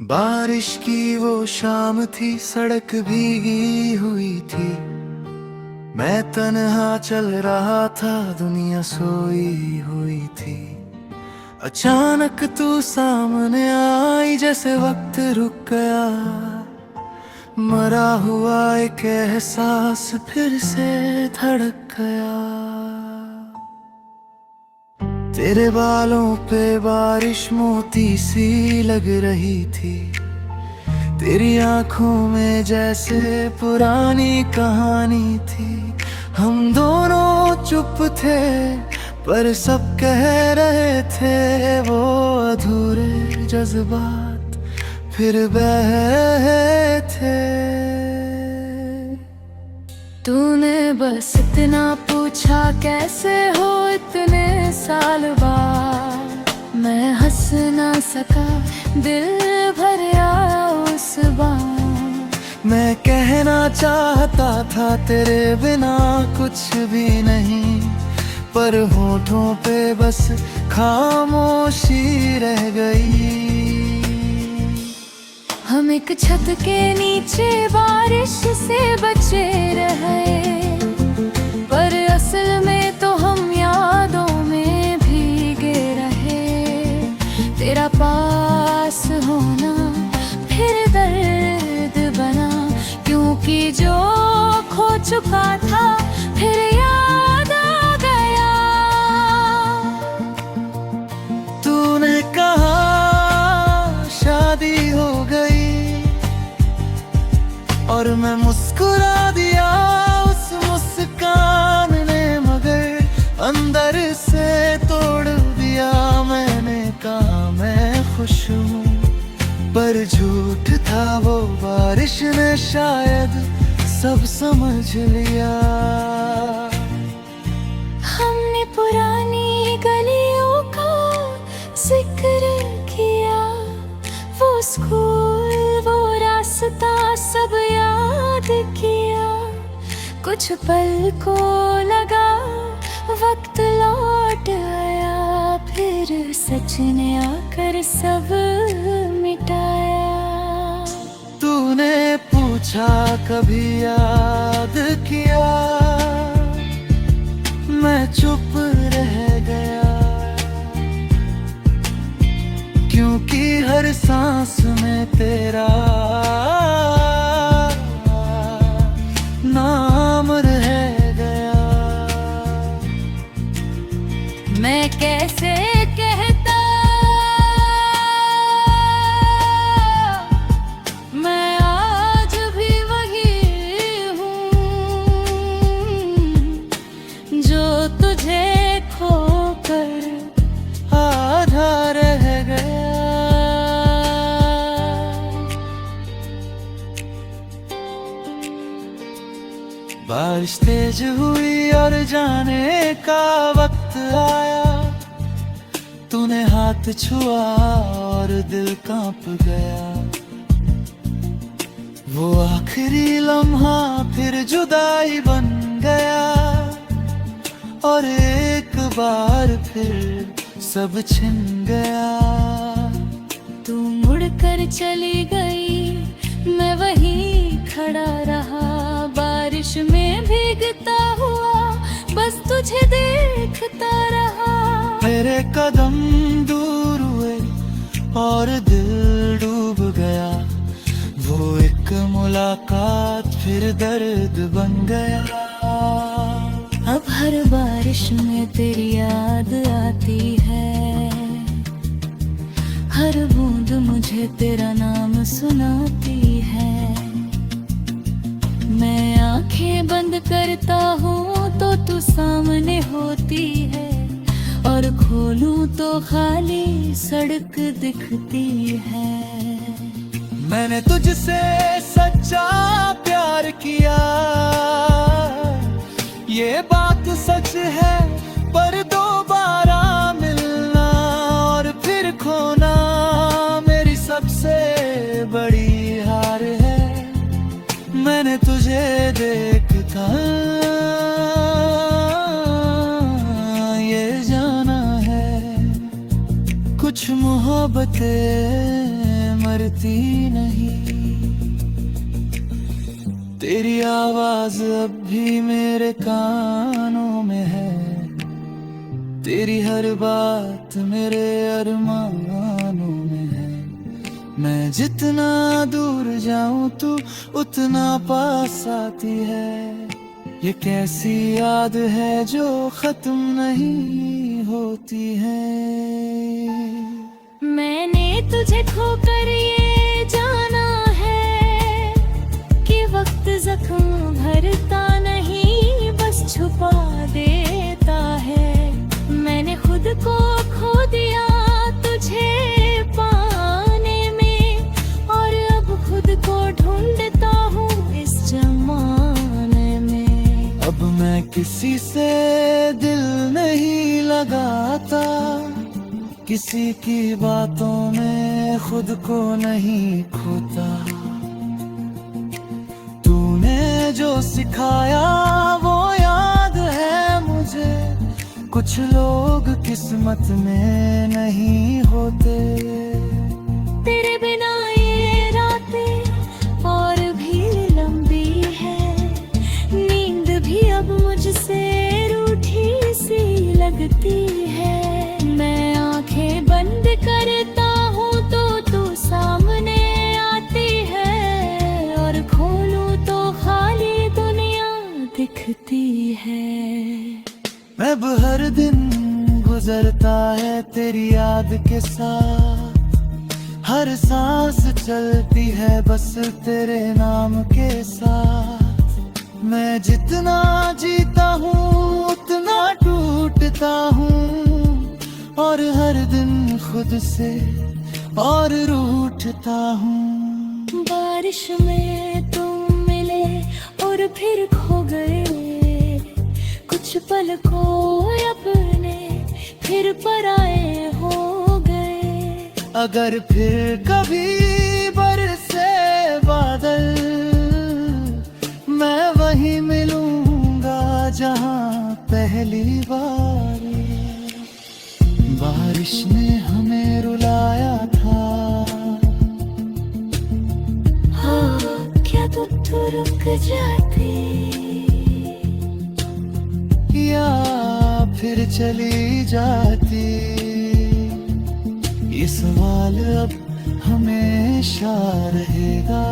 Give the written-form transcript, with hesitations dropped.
बारिश की वो शाम थी, सड़क भीगी हुई थी। मैं तन्हा चल रहा था, दुनिया सोई हुई थी। अचानक तू सामने आई, जैसे वक्त रुक गया। मरा हुआ एक एहसास फिर से धड़क गया। तेरे बालों पे बारिश मोती सी लग रही थी। तेरी आंखों में जैसे पुरानी कहानी थी। हम दोनों चुप थे, पर सब कह रहे थे। वो अधूरे जज्बात फिर बहे थे। तूने बस इतना पूछा, कैसे हो इतने साल बाद। मैं हंस ना सका, दिल भर आया उस बार। मैं कहना चाहता था तेरे बिना कुछ भी नहीं, पर होठों पे बस खामोशी रह गई। हम एक छत के नीचे बारिश से बचे रहे, पर असल में तो हम यादों में भीगे रहे। तेरा पास होना फिर दर्द बना, क्योंकि जो खो चुका था फिर याद आ गया। तूने कहा शादी हो गई, और मैं मुस्कुरा दिया उस मुस्कान ने, मगर अंदर से तोड़ दिया। मैंने कहा मैं खुश हूँ, पर झूठ था वो। बारिश ने शायद सब समझ लिया। हमने पुरानी गलियों का जिक्र किया, वो स्कूल, वो रास्ता सब याद किया। कुछ पल को लगा वक्त लौट आया, फिर सच ने आकर सब मिटाया। तूने पूछा कभी याद किया, मैं चुप रह गया। क्योंकि हर सांस में तेरा नाम रह गया। मैं कैसे कहता, मैं आज भी वही हूँ, जो तुझे खोकर आधा रह गया। बारिश तेज हुई और जाने का वक्त आया। तूने हाथ छुआ और दिल कांप गया। वो आखिरी लम्हा फिर जुदाई बन गया, और एक बार फिर सब छिन गया। तू मुड़कर चली गई, मैं वहीं खड़ा रहा। बारिश में भीगता हुआ बस तुझे देखता रहा। मेरे कदम दूर हुए और दिल डूब गया। वो एक मुलाकात फिर दर्द बन गया। अब हर बारिश में तेरी याद आती है, हर बूंद मुझे तेरा नाम सुनाती है। मैं आंखें बंद करता हूँ तो तू सामने होती है, और खोलूं तो खाली सड़क दिखती है। मैंने तुझसे सच्चा प्यार किया, ये बात सच है। पर दोबारा मिलना और फिर खोना मेरी सबसे बड़ी हार है। मैंने तुझे देखता ये जाना है, कुछ मोहब्बतें करती नहीं। तेरी आवाज अब भी मेरे कानों में है, तेरी हर बात मेरे अरमानों में है। मैं जितना दूर जाऊं तू उतना पास आती है। ये कैसी याद है जो खत्म नहीं होती है। मैंने तुझे खोकर ये जाना है कि वक्त जख्म भरता नहीं, बस छुपा देता है। मैंने खुद को खो दिया तुझे पाने में, और अब खुद को ढूंढता हूँ इस जमाने में। अब मैं किसी से दिल नहीं लगाता, किसी की बातों में खुद को नहीं खोता। तूने जो सिखाया वो याद है मुझे, कुछ लोग किस्मत में नहीं होते। तेरे बिना ये रातें और भी लंबी है, नींद भी अब मुझसे रूठी सी लगती है। मैं आंखें बंद करता हूँ तो तू सामने आती है, और खोलूं तो खाली दुनिया दिखती है। अब हर दिन गुजरता है तेरी याद के साथ, हर सांस चलती है बस तेरे नाम के साथ। मैं जितना जीता हूँ उतना टूटता हूँ, और हर दिन खुद से और रूठता हूँ। बारिश में तुम मिले और फिर खो गए, कुछ पल को अपने फिर पराए हो गए। अगर फिर कभी बरसे बादल, मैं वहीं मिलूंगा जहां पहली बार बारिश ने हमें रुलाया था। हाँ, क्या तू रुक जाती या फिर चली जाती, ये सवाल अब हमेशा रहेगा।